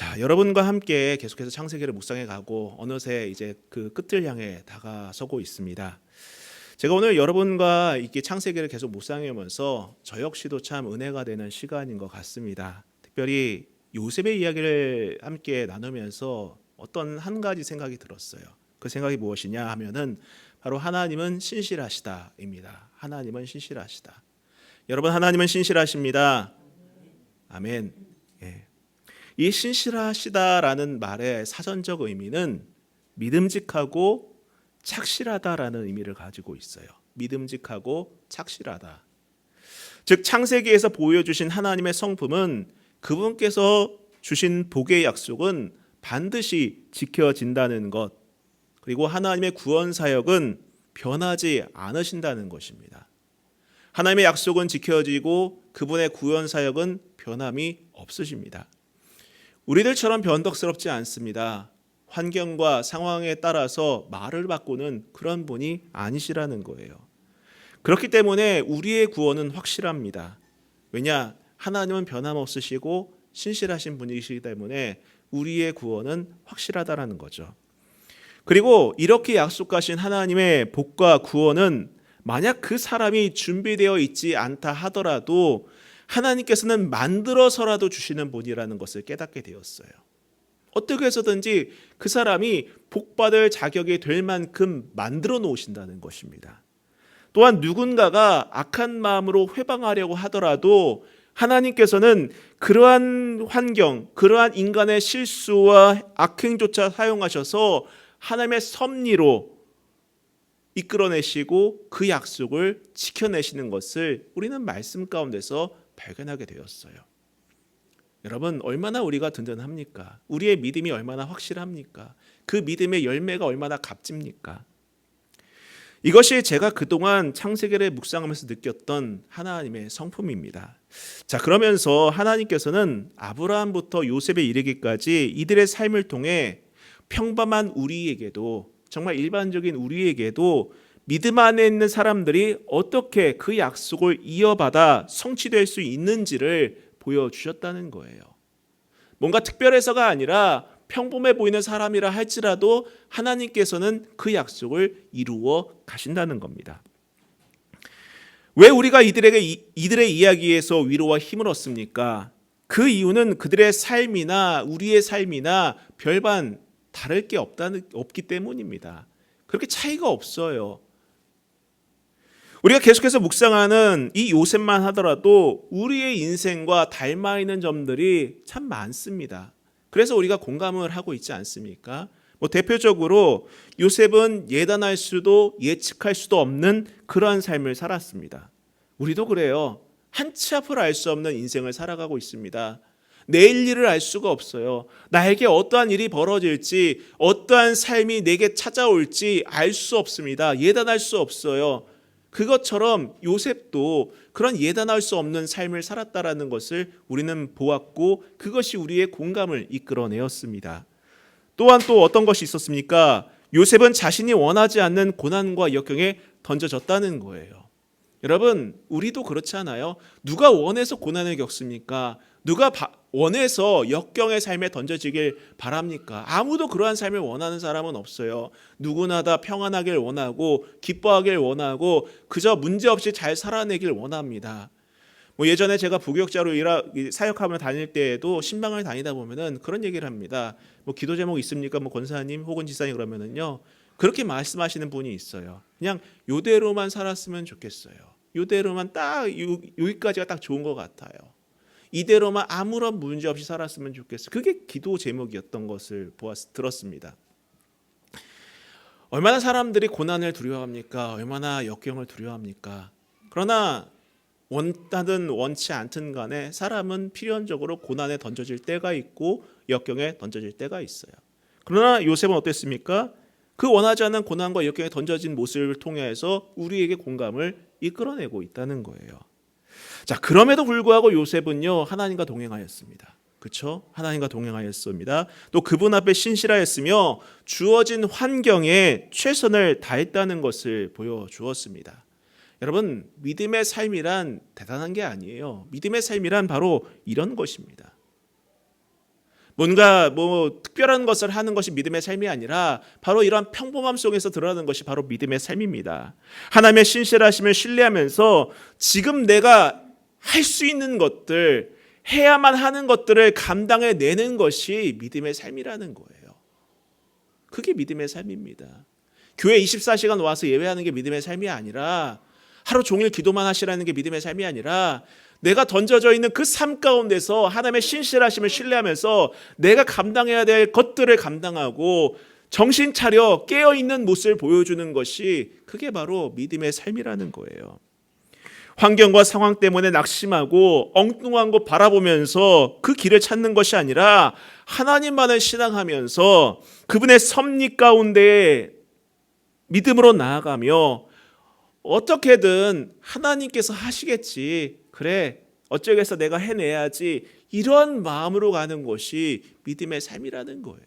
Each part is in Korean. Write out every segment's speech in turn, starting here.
자, 여러분과 함께 계속해서 창세기를 묵상해 가고 어느새 이제 그 끝을 향해 다가서고 있습니다. 제가 오늘 여러분과 이렇게 창세기를 계속 묵상해 오면서 저 역시도 참 은혜가 되는 시간인 것 같습니다. 특별히 요셉의 이야기를 함께 나누면서 어떤 한 가지 생각이 들었어요. 그 생각이 무엇이냐 하면은 바로 하나님은 신실하시다입니다. 하나님은 신실하시다. 여러분, 하나님은 신실하십니다. 아멘. 예. 이 신실하시다라는 말의 사전적 의미는 믿음직하고 착실하다라는 의미를 가지고 있어요. 믿음직하고 착실하다. 즉 창세기에서 보여주신 하나님의 성품은 그분께서 주신 복의 약속은 반드시 지켜진다는 것, 그리고 하나님의 구원 사역은 변하지 않으신다는 것입니다. 하나님의 약속은 지켜지고 그분의 구원 사역은 변함이 없으십니다. 우리들처럼 변덕스럽지 않습니다. 환경과 상황에 따라서 말을 바꾸는 그런 분이 아니시라는 거예요. 그렇기 때문에 우리의 구원은 확실합니다. 왜냐? 하나님은 변함없으시고 신실하신 분이시기 때문에 우리의 구원은 확실하다라는 거죠. 그리고 이렇게 약속하신 하나님의 복과 구원은 만약 그 사람이 준비되어 있지 않다 하더라도 하나님께서는 만들어서라도 주시는 분이라는 것을 깨닫게 되었어요. 어떻게 해서든지 그 사람이 복받을 자격이 될 만큼 만들어 놓으신다는 것입니다. 또한 누군가가 악한 마음으로 회방하려고 하더라도 하나님께서는 그러한 환경, 그러한 인간의 실수와 악행조차 사용하셔서 하나님의 섭리로 이끌어내시고 그 약속을 지켜내시는 것을 우리는 말씀 가운데서 발견하게 되었어요. 여러분, 얼마나 우리가 든든합니까? 우리의 믿음이 얼마나 확실합니까? 그 믿음의 열매가 얼마나 값집니까? 이것이 제가 그동안 창세기를 묵상하면서 느꼈던 하나님의 성품입니다. 자, 그러면서 하나님께서는 아브라함부터 요셉에 이르기까지 이들의 삶을 통해 평범한 우리에게도, 정말 일반적인 우리에게도 믿음 안에 있는 사람들이 어떻게 그 약속을 이어받아 성취될 수 있는지를 보여주셨다는 거예요. 뭔가 특별해서가 아니라 평범해 보이는 사람이라 할지라도 하나님께서는 그 약속을 이루어 가신다는 겁니다. 왜 우리가 이들의 이야기에서 위로와 힘을 얻습니까? 그 이유는 그들의 삶이나 우리의 삶이나 별반 다를 게 없기 때문입니다. 그렇게 차이가 없어요. 우리가 계속해서 묵상하는 이 요셉만 하더라도 우리의 인생과 닮아 있는 점들이 참 많습니다. 그래서 우리가 공감을 하고 있지 않습니까? 대표적으로 요셉은 예단할 수도 예측할 수도 없는 그러한 삶을 살았습니다. 우리도 그래요. 한치 앞을 알 수 없는 인생을 살아가고 있습니다. 내일 일을 알 수가 없어요. 나에게 어떠한 일이 벌어질지, 어떠한 삶이 내게 찾아올지 알 수 없습니다. 예단할 수 없어요. 그것처럼 요셉도 그런 예단할 수 없는 삶을 살았다라는 것을 우리는 보았고, 그것이 우리의 공감을 이끌어내었습니다. 또한 또 어떤 것이 있었습니까? 요셉은 자신이 원하지 않는 고난과 역경에 던져졌다는 거예요. 여러분, 우리도 그렇지 않아요? 누가 원해서 고난을 겪습니까? 누가 원해서 역경의 삶에 던져지길 바랍니까? 아무도 그러한 삶을 원하는 사람은 없어요. 누구나 다 평안하길 원하고 기뻐하길 원하고 그저 문제없이 잘 살아내길 원합니다. 예전에 제가 부교육자로 사역하며 다닐 때에도 신방을 다니다 보면은 그런 얘기를 합니다. 기도 제목 있습니까? 권사님 혹은 지사님 그러면은요, 그렇게 말씀하시는 분이 있어요. 그냥 요대로만 살았으면 좋겠어요. 요대로만 딱 여기까지가 딱 좋은 것 같아요. 이대로만 아무런 문제 없이 살았으면 좋겠어요. 그게 기도 제목이었던 것을 들었습니다. 얼마나 사람들이 고난을 두려워합니까? 얼마나 역경을 두려워합니까? 그러나 원하든 원치 않든 간에 사람은 필연적으로 고난에 던져질 때가 있고 역경에 던져질 때가 있어요. 그러나 요셉은 어땠습니까? 그 원하지 않는 고난과 역경에 던져진 모습을 통해서 우리에게 공감을 이끌어내고 있다는 거예요. 자, 그럼에도 불구하고 요셉은요, 하나님과 동행하였습니다. 그렇죠? 하나님과 동행하였습니다. 또 그분 앞에 신실하였으며 주어진 환경에 최선을 다했다는 것을 보여주었습니다. 여러분, 믿음의 삶이란 대단한 게 아니에요. 믿음의 삶이란 바로 이런 것입니다. 뭔가 특별한 것을 하는 것이 믿음의 삶이 아니라 바로 이러한 평범함 속에서 드러나는 것이 바로 믿음의 삶입니다. 하나님의 신실하심을 신뢰하면서 지금 내가 할 수 있는 것들, 해야만 하는 것들을 감당해내는 것이 믿음의 삶이라는 거예요. 그게 믿음의 삶입니다. 교회 24시간 와서 예배하는 게 믿음의 삶이 아니라, 하루 종일 기도만 하시라는 게 믿음의 삶이 아니라, 내가 던져져 있는 그 삶 가운데서 하나님의 신실하심을 신뢰하면서 내가 감당해야 될 것들을 감당하고 정신 차려 깨어있는 모습을 보여주는 것이, 그게 바로 믿음의 삶이라는 거예요. 환경과 상황 때문에 낙심하고 엉뚱한 거 바라보면서 그 길을 찾는 것이 아니라 하나님만을 신앙하면서 그분의 섭리 가운데 믿음으로 나아가며 어떻게든 하나님께서 하시겠지, 그래 어쩌겠어 내가 해내야지, 이런 마음으로 가는 것이 믿음의 삶이라는 거예요.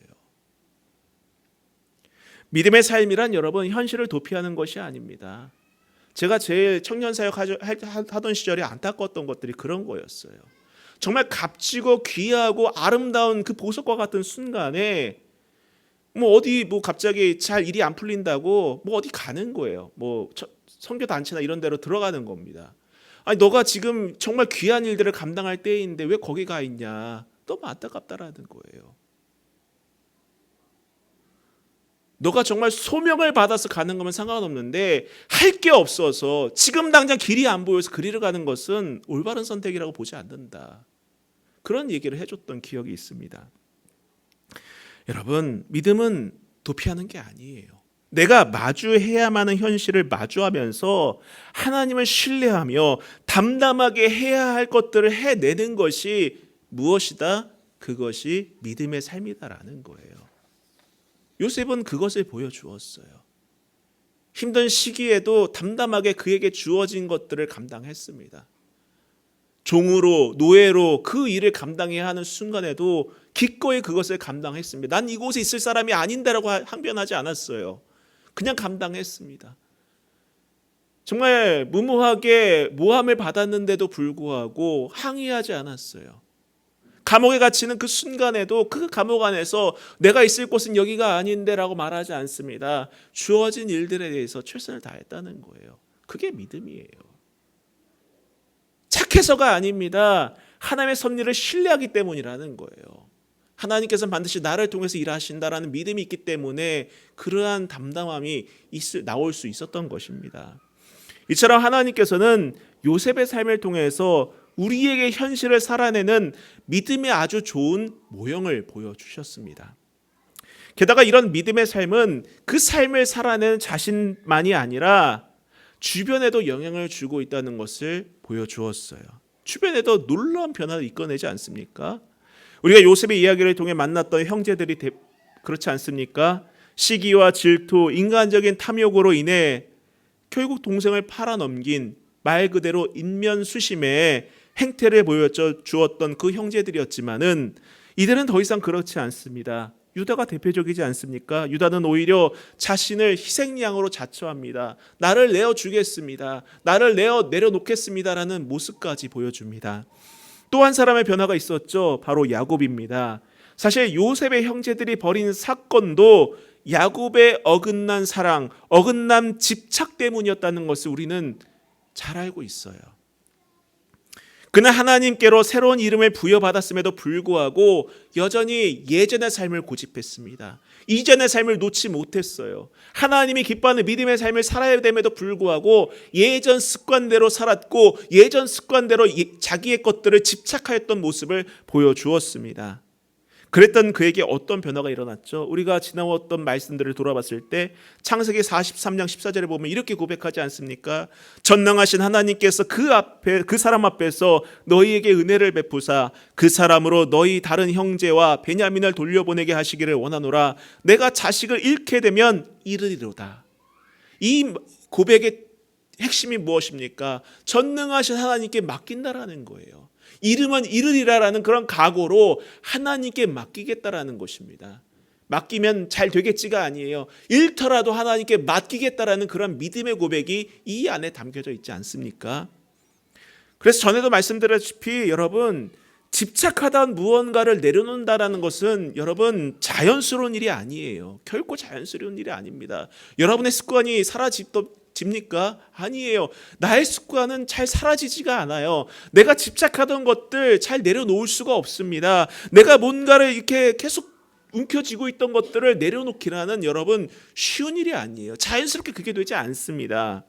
믿음의 삶이란 여러분 현실을 도피하는 것이 아닙니다. 제가 제일 청년사역 하던 시절에 안타까웠던 것들이 그런 거였어요. 정말 값지고 귀하고 아름다운 그 보석과 같은 순간에 어디 갑자기 잘 일이 안 풀린다고 어디 가는 거예요. 선교 단체나 이런 데로 들어가는 겁니다. 아니 너가 지금 정말 귀한 일들을 감당할 때인데 왜 거기 가 있냐. 너무 안타깝다라는 거예요. 너가 정말 소명을 받아서 가는 거면 상관없는데 할 게 없어서 지금 당장 길이 안 보여서 그리로 가는 것은 올바른 선택이라고 보지 않는다. 그런 얘기를 해줬던 기억이 있습니다. 여러분, 믿음은 도피하는 게 아니에요. 내가 마주해야만 하는 현실을 마주하면서 하나님을 신뢰하며 담담하게 해야 할 것들을 해내는 것이 무엇이다? 그것이 믿음의 삶이다라는 거예요. 요셉은 그것을 보여주었어요. 힘든 시기에도 담담하게 그에게 주어진 것들을 감당했습니다. 종으로, 노예로 그 일을 감당해야 하는 순간에도 기꺼이 그것을 감당했습니다. 난 이곳에 있을 사람이 아닌데라고 항변하지 않았어요. 그냥 감당했습니다. 정말 무모하게 모함을 받았는데도 불구하고 항의하지 않았어요. 감옥에 갇히는 그 순간에도 그 감옥 안에서 내가 있을 곳은 여기가 아닌데라고 말하지 않습니다. 주어진 일들에 대해서 최선을 다했다는 거예요. 그게 믿음이에요. 착해서가 아닙니다. 하나님의 섭리를 신뢰하기 때문이라는 거예요. 하나님께서는 반드시 나를 통해서 일하신다라는 믿음이 있기 때문에 그러한 담담함이 나올 수 있었던 것입니다. 이처럼 하나님께서는 요셉의 삶을 통해서 우리에게 현실을 살아내는 믿음의 아주 좋은 모형을 보여주셨습니다. 게다가 이런 믿음의 삶은 그 삶을 살아내는 자신만이 아니라 주변에도 영향을 주고 있다는 것을 보여주었어요. 주변에도 놀라운 변화를 이끌어내지 않습니까? 우리가 요셉의 이야기를 통해 만났던 형제들이 그렇지 않습니까? 시기와 질투, 인간적인 탐욕으로 인해 결국 동생을 팔아넘긴 말 그대로 인면수심의 행태를 보여주었던 그 형제들이었지만은 이들은 더 이상 그렇지 않습니다. 유다가 대표적이지 않습니까? 유다는 오히려 자신을 희생양으로 자처합니다. 나를 내어주겠습니다. 나를 내려놓겠습니다라는 모습까지 보여줍니다. 또 한 사람의 변화가 있었죠. 바로 야곱입니다. 사실 요셉의 형제들이 벌인 사건도 야곱의 어긋난 사랑, 어긋난 집착 때문이었다는 것을 우리는 잘 알고 있어요. 그는 하나님께로 새로운 이름을 부여받았음에도 불구하고 여전히 예전의 삶을 고집했습니다. 이전의 삶을 놓지 못했어요. 하나님이 기뻐하는 믿음의 삶을 살아야 됨에도 불구하고 예전 습관대로 살았고 예전 습관대로 자기의 것들을 집착하였던 모습을 보여주었습니다. 그랬던 그에게 어떤 변화가 일어났죠? 우리가 지나왔던 말씀들을 돌아봤을 때 창세기 43장 14절에 보면 이렇게 고백하지 않습니까? 전능하신 하나님께서 그 사람 앞에서 너희에게 은혜를 베푸사 그 사람으로 너희 다른 형제와 베냐민을 돌려보내게 하시기를 원하노라. 내가 자식을 잃게 되면 이르리로다. 이 고백의 핵심이 무엇입니까? 전능하신 하나님께 맡긴다라는 거예요. 이름은 이르리라라는 그런 각오로 하나님께 맡기겠다라는 것입니다. 맡기면 잘 되겠지가 아니에요. 잃더라도 하나님께 맡기겠다라는 그런 믿음의 고백이 이 안에 담겨져 있지 않습니까? 그래서 전에도 말씀드렸다시피 여러분 집착하던 무언가를 내려놓는다라는 것은 여러분 자연스러운 일이 아니에요. 결코 자연스러운 일이 아닙니다. 여러분의 습관이 사라집니까? 아니에요. 나의 습관은 잘 사라지지가 않아요. 내가 집착하던 것들 잘 내려놓을 수가 없습니다. 내가 뭔가를 이렇게 계속 움켜쥐고 있던 것들을 내려놓기라는 여러분 쉬운 일이 아니에요. 자연스럽게 그게 되지 않습니다.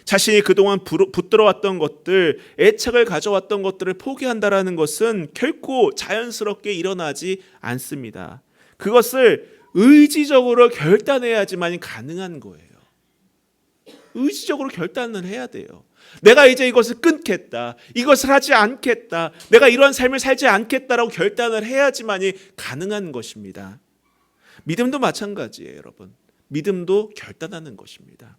자신이 그동안 붙들어왔던 것들, 애착을 가져왔던 것들을 포기한다라는 것은 결코 자연스럽게 일어나지 않습니다. 그것을 의지적으로 결단해야지만 가능한 거예요. 의지적으로 결단을 해야 돼요. 내가 이제 이것을 끊겠다, 이것을 하지 않겠다, 내가 이런 삶을 살지 않겠다라고 결단을 해야지만이 가능한 것입니다. 믿음도 마찬가지예요, 여러분. 믿음도 결단하는 것입니다.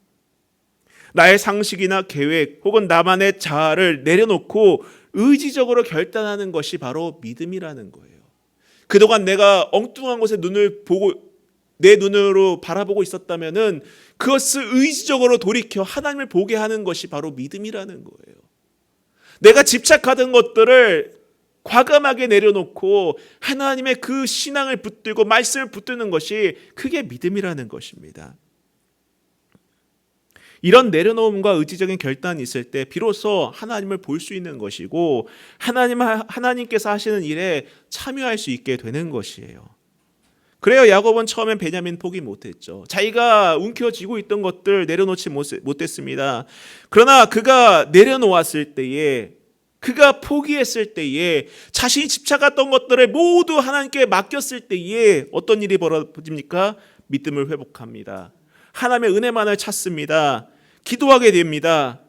나의 상식이나 계획 혹은 나만의 자아를 내려놓고 의지적으로 결단하는 것이 바로 믿음이라는 거예요. 그동안 내가 엉뚱한 곳에 내 눈으로 바라보고 있었다면은 그것을 의지적으로 돌이켜 하나님을 보게 하는 것이 바로 믿음이라는 거예요. 내가 집착하던 것들을 과감하게 내려놓고 하나님의 그 신앙을 붙들고 말씀을 붙드는 것이 그게 믿음이라는 것입니다. 이런 내려놓음과 의지적인 결단이 있을 때 비로소 하나님을 볼 수 있는 것이고 하나님께서 하시는 일에 참여할 수 있게 되는 것이에요. 그래요, 야곱은 처음엔 베냐민 포기 못했죠. 자기가 움켜쥐고 있던 것들 내려놓지 못했습니다. 그러나 그가 내려놓았을 때에, 그가 포기했을 때에, 자신이 집착했던 것들을 모두 하나님께 맡겼을 때에 어떤 일이 벌어집니까? 믿음을 회복합니다. 하나님의 은혜만을 찾습니다. 기도하게 됩니다.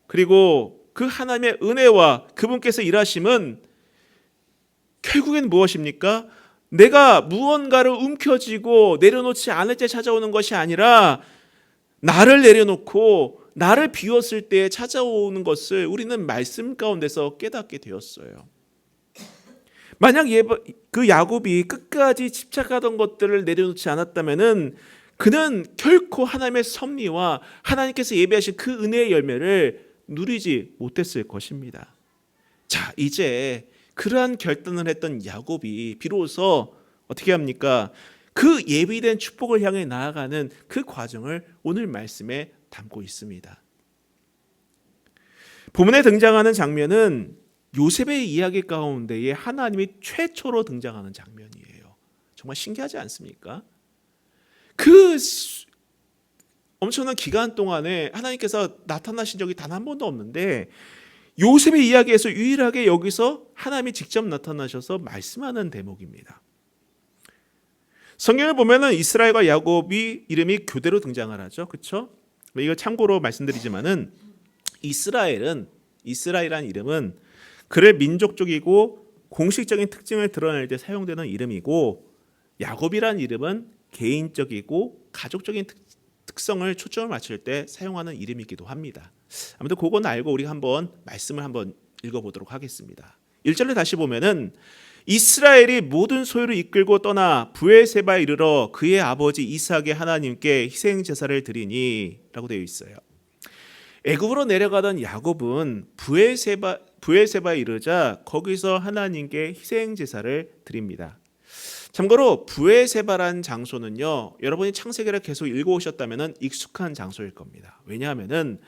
그리고 그 하나님의 은혜와 그분께서 일하심은 결국엔 무엇입니까? 내가 무언가를 움켜쥐고 내려놓지 않을 때 찾아오는 것이 아니라 나를 내려놓고 나를 비웠을 때 찾아오는 것을 우리는 말씀 가운데서 깨닫게 되었어요. 만약 그 야곱이 끝까지 집착하던 것들을 내려놓지 않았다면은 그는 결코 하나님의 섭리와 하나님께서 예비하신 그 은혜의 열매를 누리지 못했을 것입니다. 자, 이제 그러한 결단을 했던 야곱이 비로소 어떻게 합니까? 그 예비된 축복을 향해 나아가는 그 과정을 오늘 말씀에 담고 있습니다. 본문에 등장하는 장면은 요셉의 이야기 가운데에 하나님이 최초로 등장하는 장면이에요. 정말 신기하지 않습니까? 그 엄청난 기간 동안에 하나님께서 나타나신 적이 단 한 번도 없는데 요셉의 이야기에서 유일하게 여기서 하나님이 직접 나타나셔서 말씀하는 대목입니다. 성경을 보면은 이스라엘과 야곱이 이름이 교대로 등장을 하죠. 그렇죠? 이거 참고로 말씀드리지만은 이스라엘이란 이름은 그를 민족적이고 공식적인 특징을 드러낼 때 사용되는 이름이고 야곱이란 이름은 개인적이고 가족적인 특성을 초점을 맞출 때 사용하는 이름이기도 합니다. 아무튼 그건 알고 우리가 말씀을 한번 읽어보도록 하겠습니다. 1절에 다시 보면은 이스라엘이 모든 소유를 이끌고 떠나 브엘세바에 이르러 그의 아버지 이삭의 하나님께 희생 제사를 드리니 라고 되어 있어요. 애굽으로 내려가던 야곱은 브엘세바에 이르자 거기서 하나님께 희생 제사를 드립니다. 참고로 브엘세바라는 장소는요, 여러분이 창세기를 계속 읽어오셨다면 익숙한 장소일 겁니다. 왜냐하면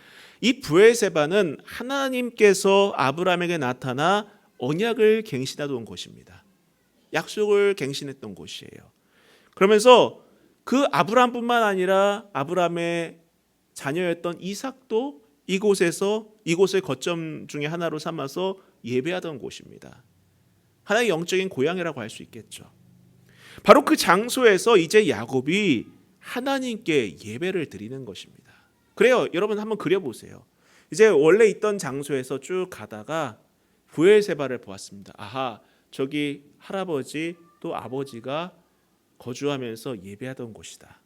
이 브엘세바는 하나님께서 아브라함에게 나타나 언약을 갱신하던 곳입니다. 약속을 갱신했던 곳이에요. 그러면서 그 아브라함뿐만 아니라 아브라함의 자녀였던 이삭도 이곳을 거점 중에 하나로 삼아서 예배하던 곳입니다. 하나의 영적인 고향이라고 할 수 있겠죠. 바로 그 장소에서 이제 야곱이 하나님께 예배를 드리는 것입니다. 그래요, 여러분 한번 그려보세요. 이제 원래 있던 장소에서 쭉 가다가 브엘세바를 보았습니다. 아하, 저기 할아버지 또 아버지가 거주하면서 예배하던 곳이다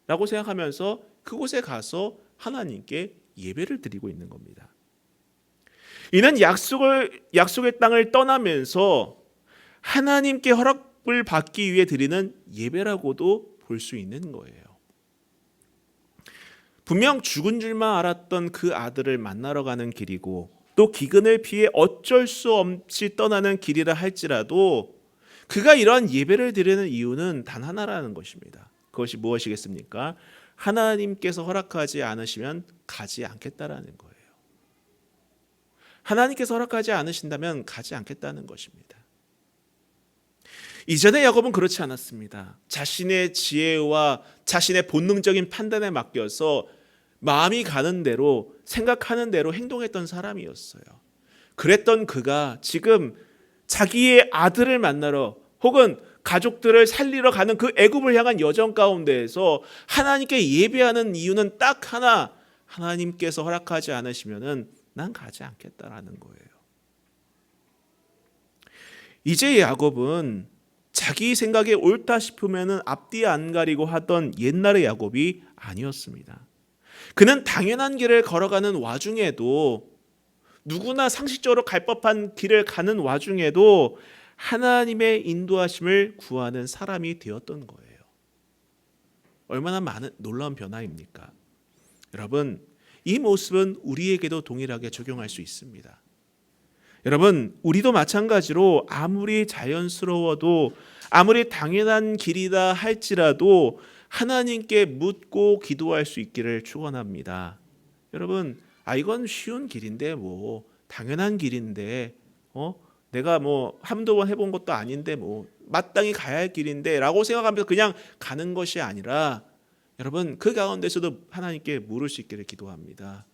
라고 생각하면서 그곳에 가서 하나님께 예배를 드리고 있는 겁니다. 이는 약속의 땅을 떠나면서 하나님께 허락을 받기 위해 드리는 예배라고도 볼 수 있는 거예요. 분명 죽은 줄만 알았던 그 아들을 만나러 가는 길이고 또 기근을 피해 어쩔 수 없이 떠나는 길이라 할지라도 그가 이러한 예배를 드리는 이유는 단 하나라는 것입니다. 그것이 무엇이겠습니까? 하나님께서 허락하지 않으시면 가지 않겠다라는 거예요. 하나님께서 허락하지 않으신다면 가지 않겠다는 것입니다. 이전에 야곱은 그렇지 않았습니다. 자신의 지혜와 자신의 본능적인 판단에 맡겨서 마음이 가는 대로 생각하는 대로 행동했던 사람이었어요. 그랬던 그가 지금 자기의 아들을 만나러 혹은 가족들을 살리러 가는 그 애굽을 향한 여정 가운데에서 하나님께 예배하는 이유는 딱 하나, 하나님께서 허락하지 않으시면은 난 가지 않겠다라는 거예요. 이제 야곱은 자기 생각에 옳다 싶으면은 앞뒤 안 가리고 하던 옛날의 야곱이 아니었습니다. 그는 당연한 길을 걸어가는 와중에도 누구나 상식적으로 갈 법한 길을 가는 와중에도 하나님의 인도하심을 구하는 사람이 되었던 거예요. 얼마나 많은 놀라운 변화입니까? 여러분, 이 모습은 우리에게도 동일하게 적용할 수 있습니다. 여러분, 우리도 마찬가지로 아무리 자연스러워도 아무리 당연한 길이다 할지라도 하나님께 묻고 기도할 수 있기를 축원합니다. 여러분, 이건 쉬운 길인데 뭐 당연한 길인데 내가 뭐 한두 번 해본 것도 아닌데 뭐 마땅히 가야 할 길인데 라고 생각하면서 그냥 가는 것이 아니라 여러분 그 가운데서도 하나님께 물을 수 있기를 기도합니다.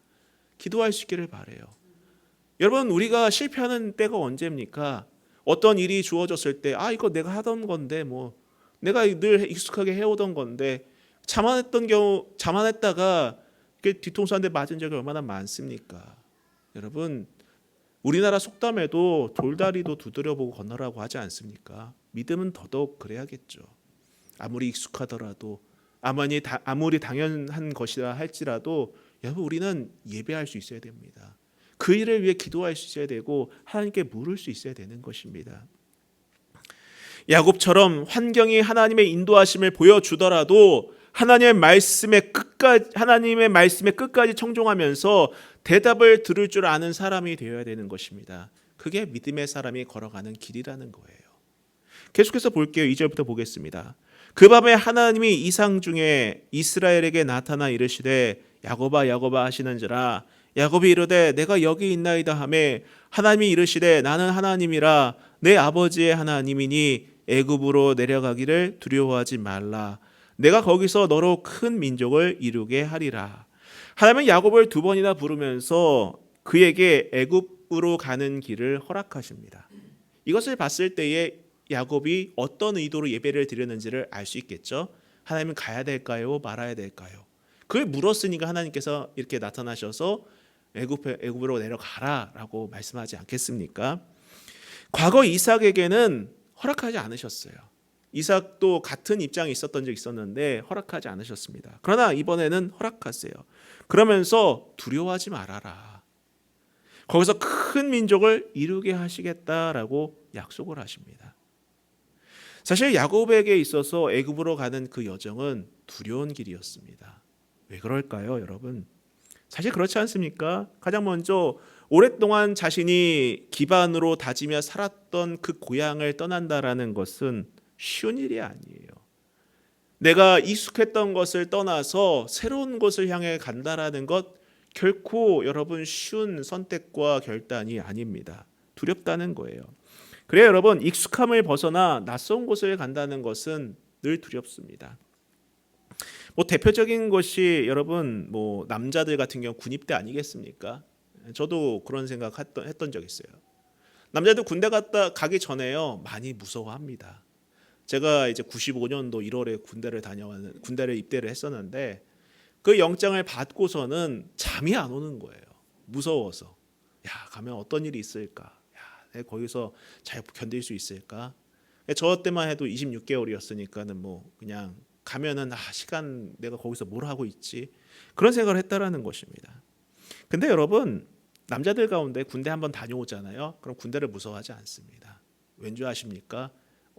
기도할 수 있기를 바라요. 여러분 우리가 실패하는 때가 언제입니까? 어떤 일이 주어졌을 때 이거 내가 하던 건데 뭐 내가 늘 익숙하게 해오던 건데 자만했다가 뒤통수 한 대 맞은 적이 얼마나 많습니까? 여러분 우리나라 속담에도 돌다리도 두드려보고 건너라고 하지 않습니까? 믿음은 더더욱 그래야겠죠. 아무리 익숙하더라도 아무리 당연한 것이라 할지라도 여러분 우리는 예배할 수 있어야 됩니다. 그 일을 위해 기도할 수 있어야 되고 하나님께 물을 수 있어야 되는 것입니다. 야곱처럼 환경이 하나님의 인도하심을 보여주더라도 하나님의 말씀에 끝까지 청종하면서 대답을 들을 줄 아는 사람이 되어야 되는 것입니다. 그게 믿음의 사람이 걸어가는 길이라는 거예요. 계속해서 볼게요. 2절부터 보겠습니다. 그 밤에 하나님이 이상 중에 이스라엘에게 나타나 이르시되 야곱아 야곱아 하시는지라 야곱이 이르되 내가 여기 있나이다 하매 하나님이 이르시되 나는 하나님이라 내 아버지의 하나님이니 애굽으로 내려가기를 두려워하지 말라. 내가 거기서 너로 큰 민족을 이루게 하리라. 하나님은 야곱을 두 번이나 부르면서 그에게 애굽으로 가는 길을 허락하십니다. 이것을 봤을 때에 야곱이 어떤 의도로 예배를 드렸는지를 알 수 있겠죠. 하나님은 가야 될까요? 말아야 될까요? 그걸 물었으니까 하나님께서 이렇게 나타나셔서 애굽으로 내려가라라고 말씀하지 않겠습니까? 과거 이삭에게는 허락하지 않으셨어요. 이삭도 같은 입장에 있었던 적이 있었는데 허락하지 않으셨습니다. 그러나 이번에는 허락하세요. 그러면서 두려워하지 말아라. 거기서 큰 민족을 이루게 하시겠다라고 약속을 하십니다. 사실 야곱에게 있어서 애굽으로 가는 그 여정은 두려운 길이었습니다. 왜 그럴까요, 여러분? 사실 그렇지 않습니까? 가장 먼저 오랫동안 자신이 기반으로 다지며 살았던 그 고향을 떠난다라는 것은 쉬운 일이 아니에요. 내가 익숙했던 것을 떠나서 새로운 곳을 향해 간다라는 것 결코 여러분 쉬운 선택과 결단이 아닙니다. 두렵다는 거예요. 그래요, 여러분 익숙함을 벗어나 낯선 곳을 간다는 것은 늘 두렵습니다. 대표적인 것이 여러분 남자들 같은 경우 군입대 아니겠습니까? 저도 그런 생각 했던 적 있어요. 남자들 군대 가기 전에요 많이 무서워합니다. 제가 이제 95년도 1월에 군대를 입대를 했었는데 그 영장을 받고서는 잠이 안 오는 거예요. 무서워서. 가면 어떤 일이 있을까? 내가 거기서 잘 견딜 수 있을까? 저 때만 해도 26개월이었으니까는 그냥 가면은 시간 내가 거기서 뭘 하고 있지? 그런 생각을 했다라는 것입니다. 근데 여러분 남자들 가운데 군대 한번 다녀오잖아요. 그럼 군대를 무서워하지 않습니다. 왠지 아십니까?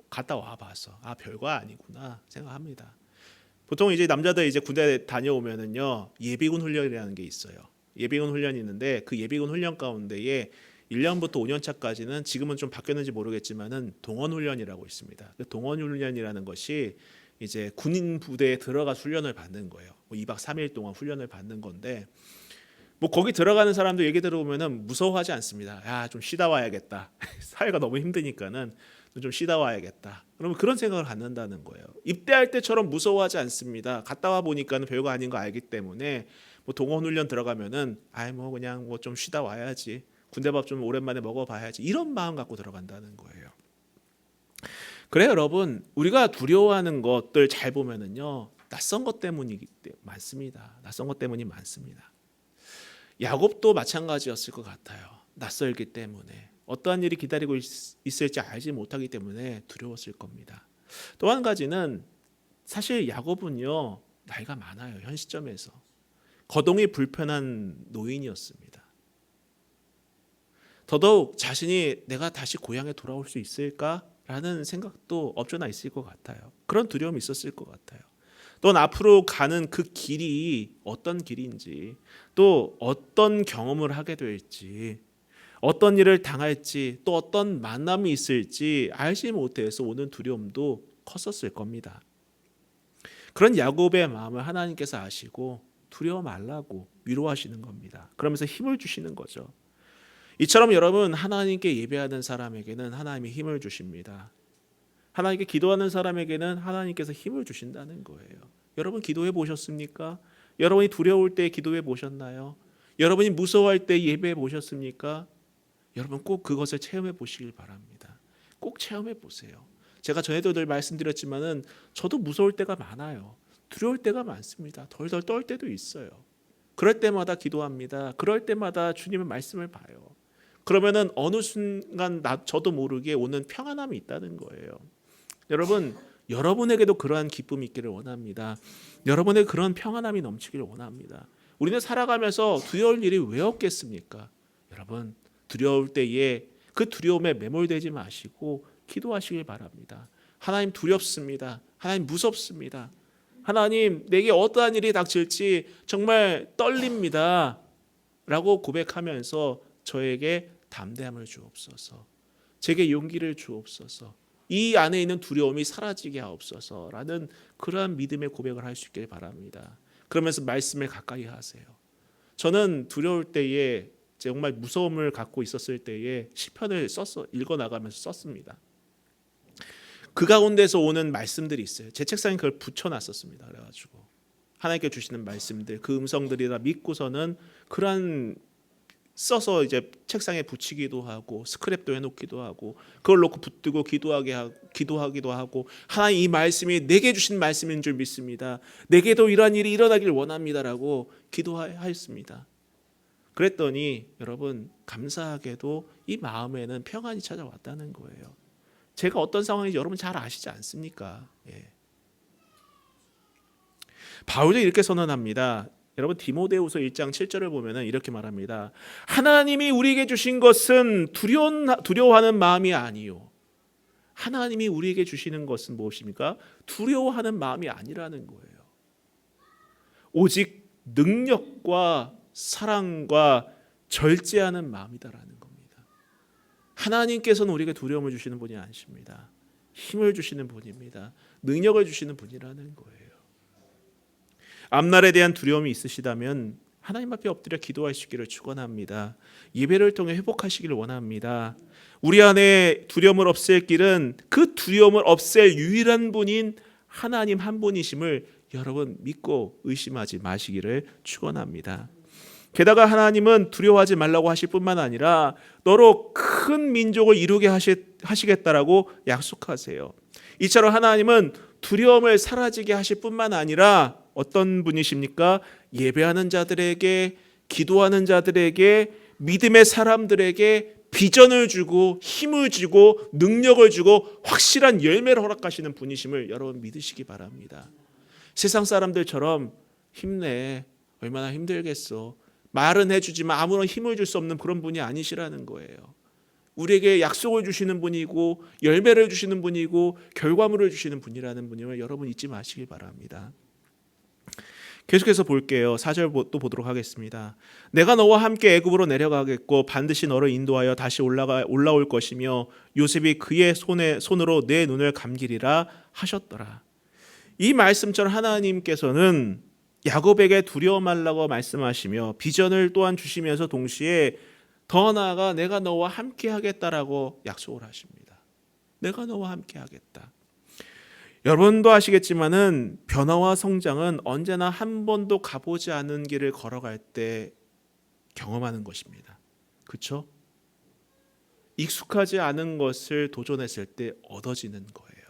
갔다 와 봐서 별거 아니구나 생각합니다. 보통 이제 남자들 이제 군대 다녀오면은요 예비군 훈련이라는 게 있어요. 예비군 훈련이 있는데 그 예비군 훈련 가운데에 1년부터 5년 차까지는 지금은 좀 바뀌었는지 모르겠지만은 동원 훈련이라고 있습니다. 그 동원 훈련이라는 것이 이제 군인 부대에 들어가 훈련을 받는 거예요. 2박 3일 동안 훈련을 받는 건데 뭐 거기 들어가는 사람들 얘기 들어보면은 무서워하지 않습니다. 야, 좀 쉬다 와야겠다. 사회가 너무 힘드니까는 좀 쉬다 와야겠다. 그러면 그런 생각을 갖는다는 거예요. 입대할 때처럼 무서워하지 않습니다. 갔다 와 보니까는 별거 아닌 거 알기 때문에 뭐 동원 훈련 들어가면은 아이 뭐 그냥 뭐 좀 쉬다 와야지. 군대밥 좀 오랜만에 먹어봐야지. 이런 마음 갖고 들어간다는 거예요. 그래 여러분, 우리가 두려워하는 것들 잘 보면은요 낯선 것 때문이 많습니다. 낯선 것 때문이 많습니다. 야곱도 마찬가지였을 것 같아요. 낯설기 때문에 어떠한 일이 기다리고 있을지 알지 못하기 때문에 두려웠을 겁니다. 또 한 가지는 사실 야곱은요 나이가 많아요. 현 시점에서 거동이 불편한 노인이었습니다. 더더욱 자신이 내가 다시 고향에 돌아올 수 있을까라는 생각도 없잖아 있을 것 같아요. 그런 두려움이 있었을 것 같아요. 또 앞으로 가는 그 길이 어떤 길인지, 또 어떤 경험을 하게 될지, 어떤 일을 당할지, 또 어떤 만남이 있을지 알지 못해서 오는 두려움도 컸었을 겁니다. 그런 야곱의 마음을 하나님께서 아시고 두려워 말라고 위로하시는 겁니다. 그러면서 힘을 주시는 거죠. 이처럼 여러분 하나님께 예배하는 사람에게는 하나님이 힘을 주십니다. 하나님께 기도하는 사람에게는 하나님께서 힘을 주신다는 거예요. 여러분 기도해 보셨습니까? 여러분이 두려울 때 기도해 보셨나요? 여러분이 무서워할 때 예배해 보셨습니까? 여러분 꼭 그것을 체험해 보시길 바랍니다. 꼭 체험해 보세요. 제가 전에도 늘 말씀드렸지만은 저도 무서울 때가 많아요. 두려울 때가 많습니다. 덜덜 떨 때도 있어요. 그럴 때마다 기도합니다. 그럴 때마다 주님의 말씀을 봐요. 그러면은 어느 순간 저도 모르게 오는 평안함이 있다는 거예요. 여러분, 여러분에게도 그러한 기쁨이 있기를 원합니다. 여러분에게 그런 평안함이 넘치기를 원합니다. 우리는 살아가면서 두려울 일이 왜 없겠습니까? 여러분, 두려울 때에 그 두려움에 매몰되지 마시고 기도하시길 바랍니다. 하나님 두렵습니다. 하나님 무섭습니다. 하나님 내게 어떠한 일이 닥칠지 정말 떨립니다. 라고 고백하면서 저에게 담대함을 주옵소서. 제게 용기를 주옵소서. 이 안에 있는 두려움이 사라지게 하옵소서라는 그러한 믿음의 고백을 할 수 있길 바랍니다. 그러면서 말씀을 가까이 하세요. 저는 두려울 때에 정말 무서움을 갖고 있었을 때에 시편을 읽어 나가면서 썼습니다. 그 가운데서 오는 말씀들이 있어요. 제 책상에 그걸 붙여놨었습니다. 그래가지고 하나님께 주시는 말씀들, 그 음성들이라 믿고서는 그러한 써서 이제 책상에 붙이기도 하고 스크랩도 해놓기도 하고 그걸 놓고 붙들고 기도하기도 하고 하나님 이 말씀이 내게 주신 말씀인 줄 믿습니다. 내게도 이러한 일이 일어나길 원합니다라고 기도하였습니다. 그랬더니 여러분 감사하게도 이 마음에는 평안이 찾아왔다는 거예요. 제가 어떤 상황인지 여러분 잘 아시지 않습니까? 예. 바울이 이렇게 선언합니다. 여러분 디모데후서 1장 7절을 보면은 이렇게 말합니다. 하나님이 우리에게 주신 것은 두려워하는 마음이 아니요. 하나님이 우리에게 주시는 것은 무엇입니까? 두려워하는 마음이 아니라는 거예요. 오직 능력과 사랑과 절제하는 마음이다라는 겁니다. 하나님께서는 우리에게 두려움을 주시는 분이 아니십니다. 힘을 주시는 분입니다. 능력을 주시는 분이라는 거예요. 앞날에 대한 두려움이 있으시다면 하나님 앞에 엎드려 기도하시기를 축원합니다. 예배를 통해 회복하시기를 원합니다. 우리 안에 두려움을 없앨 길은 그 두려움을 없앨 유일한 분인 하나님 한 분이심을 여러분 믿고 의심하지 마시기를 축원합니다. 게다가 하나님은 두려워하지 말라고 하실 뿐만 아니라 너로 큰 민족을 이루게 하시겠다라고 약속하세요. 이처럼 하나님은 두려움을 사라지게 하실 뿐만 아니라 어떤 분이십니까? 예배하는 자들에게, 기도하는 자들에게, 믿음의 사람들에게 비전을 주고 힘을 주고 능력을 주고 확실한 열매를 허락하시는 분이심을 여러분 믿으시기 바랍니다. 세상 사람들처럼 힘내, 얼마나 힘들겠어, 말은 해주지만 아무런 힘을 줄 수 없는 그런 분이 아니시라는 거예요. 우리에게 약속을 주시는 분이고 열매를 주시는 분이고 결과물을 주시는 분이라는 분임을 여러분 잊지 마시길 바랍니다. 계속해서 볼게요. 4절 또 보도록 하겠습니다. 내가 너와 함께 애굽으로 내려가겠고 반드시 너를 인도하여 다시 올라올 것이며 요셉이 그의 손으로 내 눈을 감기리라 하셨더라. 이 말씀처럼 하나님께서는 야곱에게 두려워 말라고 말씀하시며 비전을 또한 주시면서 동시에 더 나아가 내가 너와 함께 하겠다라고 약속을 하십니다. 내가 너와 함께 하겠다. 여러분도 아시겠지만은 변화와 성장은 언제나 한 번도 가보지 않은 길을 걸어갈 때 경험하는 것입니다. 그렇죠? 익숙하지 않은 것을 도전했을 때 얻어지는 거예요.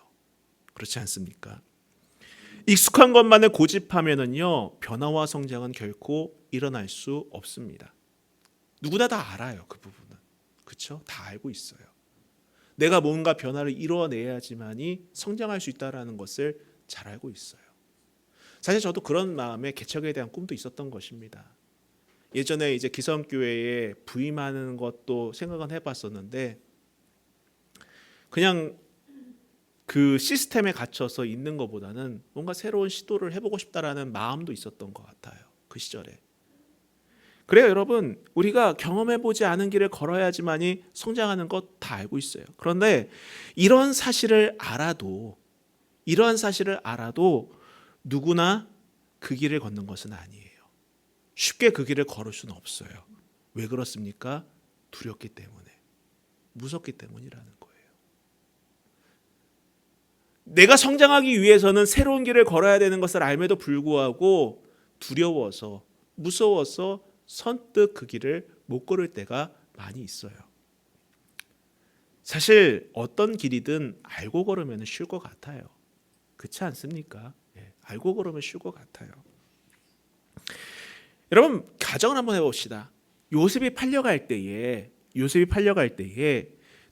그렇지 않습니까? 익숙한 것만을 고집하면은요, 변화와 성장은 결코 일어날 수 없습니다. 누구나 다 알아요, 그 부분은. 그렇죠? 다 알고 있어요. 내가 뭔가 변화를 이뤄내야지만이 성장할 수 있다는 것을 잘 알고 있어요. 사실 저도 그런 마음에 개척에 대한 꿈도 있었던 것입니다. 예전에 이제 기성교회에 부임하는 것도 생각은 해봤었는데 그냥 그 시스템에 갇혀서 있는 것보다는 뭔가 새로운 시도를 해보고 싶다라는 마음도 있었던 것 같아요. 그 시절에. 그래요, 여러분. 우리가 경험해보지 않은 길을 걸어야지만이 성장하는 것 다 알고 있어요. 그런데 이런 사실을 알아도 누구나 그 길을 걷는 것은 아니에요. 쉽게 그 길을 걸을 수는 없어요. 왜 그렇습니까? 두렵기 때문에, 무섭기 때문이라는 거예요. 내가 성장하기 위해서는 새로운 길을 걸어야 되는 것을 알매도 불구하고 두려워서, 무서워서 선뜻 그 길을 못 걸을 때가 많이 있어요. 사실 어떤 길이든 알고 걸으면 쉬울 것 같아요. 그렇지 않습니까? 알고 걸으면 쉬울 것 같아요. 여러분, 가정을 한번 해봅시다. 요셉이 팔려갈 때에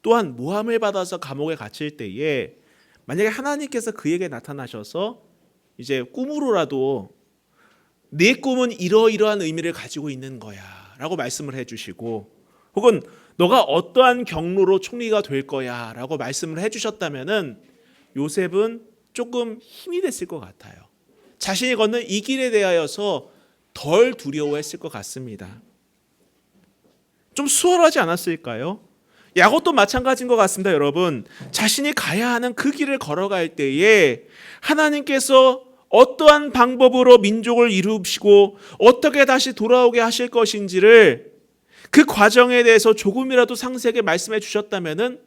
또한 모함을 받아서 감옥에 갇힐 때에 만약에 하나님께서 그에게 나타나셔서 이제 꿈으로라도 내 꿈은 이러이러한 의미를 가지고 있는 거야 라고 말씀을 해주시고, 혹은 너가 어떠한 경로로 총리가 될 거야 라고 말씀을 해주셨다면은 요셉은 조금 힘이 됐을 것 같아요. 자신이 걷는 이 길에 대하여서 덜 두려워했을 것 같습니다. 좀 수월하지 않았을까요? 야곱도 마찬가지인 것 같습니다. 여러분, 자신이 가야 하는 그 길을 걸어갈 때에 하나님께서 어떠한 방법으로 민족을 이루시고 어떻게 다시 돌아오게 하실 것인지를 그 과정에 대해서 조금이라도 상세하게 말씀해 주셨다면은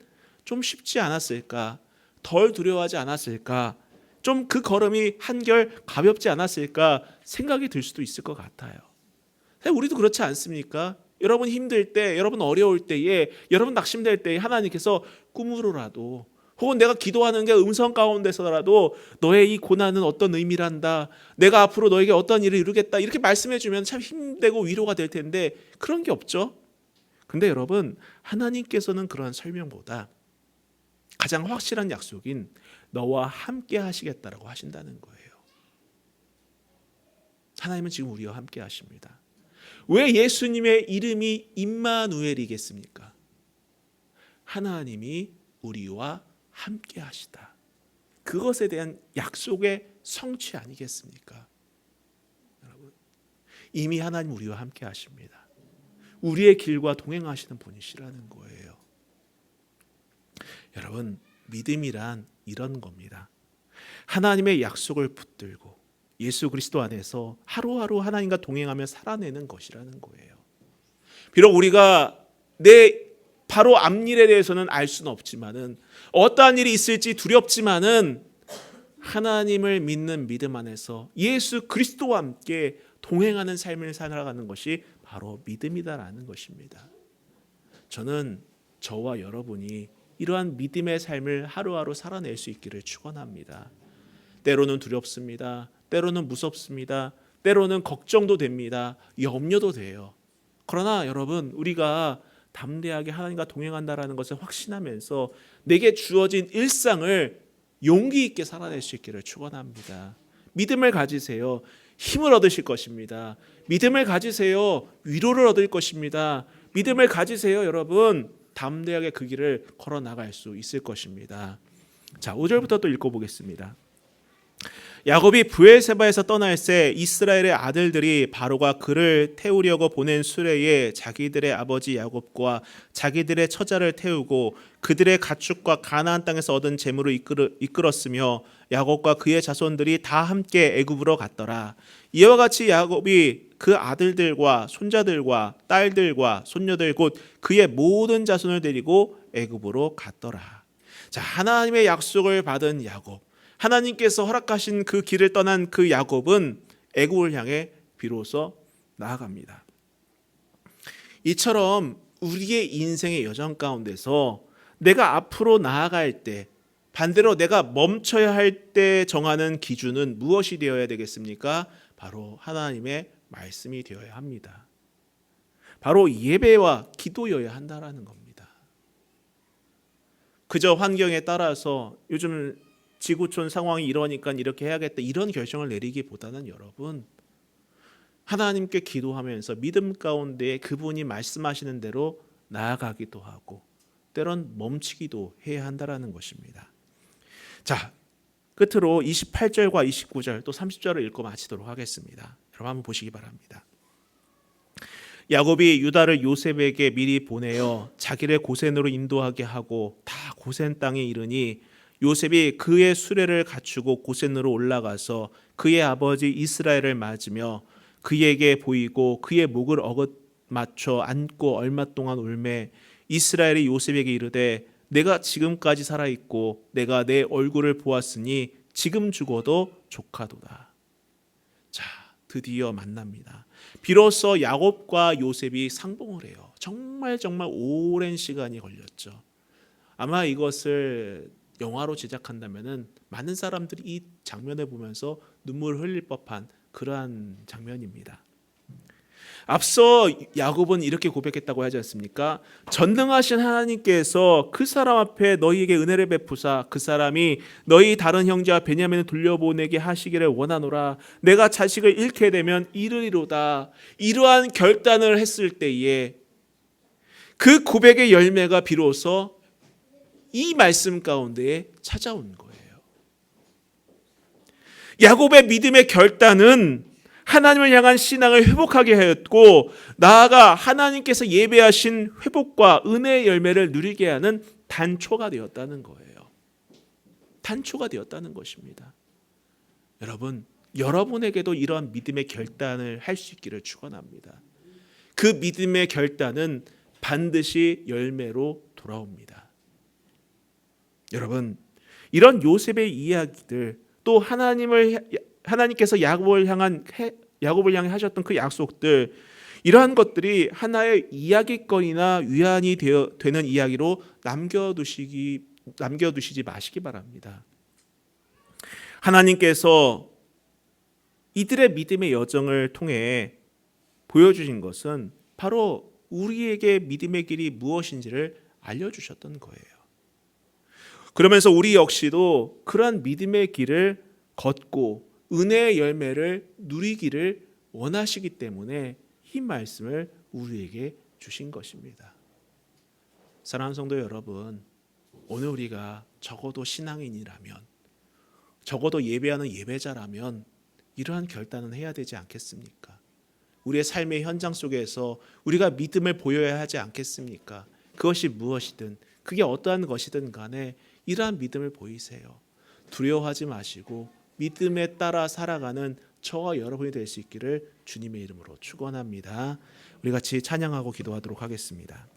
좀 쉽지 않았을까? 덜 두려워하지 않았을까? 좀 그 걸음이 한결 가볍지 않았을까 생각이 들 수도 있을 것 같아요. 우리도 그렇지 않습니까? 여러분 힘들 때, 여러분 어려울 때에, 여러분 낙심될 때에 하나님께서 꿈으로라도, 혹은 내가 기도하는 게 음성 가운데서라도 너의 이 고난은 어떤 의미란다, 내가 앞으로 너에게 어떤 일을 이루겠다, 이렇게 말씀해 주면 참 힘되고 위로가 될 텐데 그런 게 없죠. 근데 여러분, 하나님께서는 그런 설명보다 가장 확실한 약속인 너와 함께 하시겠다라고 하신다는 거예요. 하나님은 지금 우리와 함께 하십니다. 왜 예수님의 이름이 임마누엘이겠습니까? 하나님이 우리와 함께 하시다. 그것에 대한 약속의 성취 아니겠습니까? 여러분, 이미 하나님 우리와 함께 하십니다. 우리의 길과 동행하시는 분이시라는 거예요. 여러분, 믿음이란 이런 겁니다. 하나님의 약속을 붙들고 예수 그리스도 안에서 하루하루 하나님과 동행하며 살아내는 것이라는 거예요. 비록 우리가 내 바로 앞일에 대해서는 알 수는 없지만은, 어떠한 일이 있을지 두렵지만은 하나님을 믿는 믿음 안에서 예수 그리스도와 함께 동행하는 삶을 살아가는 것이 바로 믿음이다라는 것입니다. 저는 저와 여러분이 이러한 믿음의 삶을 하루하루 살아낼 수 있기를 축원합니다. 때로는 두렵습니다. 때로는 무섭습니다. 때로는 걱정도 됩니다. 염려도 돼요. 그러나 여러분, 우리가 담대하게 하나님과 동행한다라는 것을 확신하면서 내게 주어진 일상을 용기 있게 살아낼 수 있기를 축원합니다. 믿음을 가지세요. 힘을 얻으실 것입니다. 믿음을 가지세요. 위로를 얻을 것입니다. 믿음을 가지세요. 여러분, 담대하게 그 길을 걸어 나갈 수 있을 것입니다. 자, 5절부터 또 읽어보겠습니다. 야곱이 브엘세바에서 떠날 새 이스라엘의 아들들이 바로가 그를 태우려고 보낸 수레에 자기들의 아버지 야곱과 자기들의 처자를 태우고 그들의 가축과 가나안 땅에서 얻은 재물을 이끌었으며 야곱과 그의 자손들이 다 함께 애굽으로 갔더라. 이와 같이 야곱이 그 아들들과 손자들과 딸들과 손녀들 곧 그의 모든 자손을 데리고 애굽으로 갔더라. 자, 하나님의 약속을 받은 야곱, 하나님께서 허락하신 그 길을 떠난 그 야곱은 애굽을 향해 비로소 나아갑니다. 이처럼 우리의 인생의 여정 가운데서 내가 앞으로 나아갈 때, 반대로 내가 멈춰야 할 때 정하는 기준은 무엇이 되어야 되겠습니까? 바로 하나님의 말씀이 되어야 합니다. 바로 예배와 기도여야 한다라는 겁니다. 그저 환경에 따라서 요즘 지구촌 상황이 이러니까 이렇게 해야겠다 이런 결정을 내리기보다는 여러분, 하나님께 기도하면서 믿음 가운데 그분이 말씀하시는 대로 나아가기도 하고 때론 멈추기도 해야 한다라는 것입니다. 자, 끝으로 28절과 29절 또 30절을 읽고 마치도록 하겠습니다. 여러분 한번 보시기 바랍니다. 야곱이 유다를 요셉에게 미리 보내어 자기를 고센으로 인도하게 하고 다 고센 땅에 이르니 요셉이 그의 수레를 갖추고 고센으로 올라가서 그의 아버지 이스라엘을 맞으며 그에게 보이고 그의 목을 맞춰 안고 얼마 동안 울매 이스라엘이 요셉에게 이르되 내가 지금까지 살아있고 내가 내 얼굴을 보았으니 지금 죽어도 족하도다. 자, 드디어 만납니다. 비로소 야곱과 요셉이 상봉을 해요. 정말 오랜 시간이 걸렸죠. 아마 이것을 영화로 제작한다면은 많은 사람들이 이 장면을 보면서 눈물을 흘릴 법한 그러한 장면입니다. 앞서 야곱은 이렇게 고백했다고 하지 않습니까? 전능하신 하나님께서 그 사람 앞에 너희에게 은혜를 베푸사 그 사람이 너희 다른 형제와 베냐민을 돌려보내게 하시기를 원하노라. 내가 자식을 잃게 되면 이르리로다. 이러한 결단을 했을 때에 그 고백의 열매가 비로소 이 말씀 가운데에 찾아온 거예요. 야곱의 믿음의 결단은 하나님을 향한 신앙을 회복하게 하였고 나아가 하나님께서 예배하신 회복과 은혜의 열매를 누리게 하는 단초가 되었다는 거예요. 단초가 되었다는 것입니다. 여러분, 여러분에게도 이러한 믿음의 결단을 할 수 있기를 축원합니다. 그 믿음의 결단은 반드시 열매로 돌아옵니다. 여러분, 이런 요셉의 이야기들 또 하나님께서 야곱을 향해 하셨던 그 약속들, 이러한 것들이 하나의 이야기거리나 위안이 되는 이야기로 남겨두시지 마시기 바랍니다. 하나님께서 이들의 믿음의 여정을 통해 보여주신 것은 바로 우리에게 믿음의 길이 무엇인지를 알려주셨던 거예요. 그러면서 우리 역시도 그러한 믿음의 길을 걷고 은혜의 열매를 누리기를 원하시기 때문에 이 말씀을 우리에게 주신 것입니다. 사랑하는 성도 여러분, 오늘 우리가 적어도 신앙인이라면, 적어도 예배하는 예배자라면 이러한 결단은 해야 되지 않겠습니까? 우리의 삶의 현장 속에서 우리가 믿음을 보여야 하지 않겠습니까? 그것이 무엇이든, 그게 어떠한 것이든 간에 이러한 믿음을 보이세요. 두려워하지 마시고 믿음에 따라 살아가는 저와 여러분이 될 수 있기를 주님의 이름으로 축원합니다. 우리 같이 찬양하고 기도하도록 하겠습니다.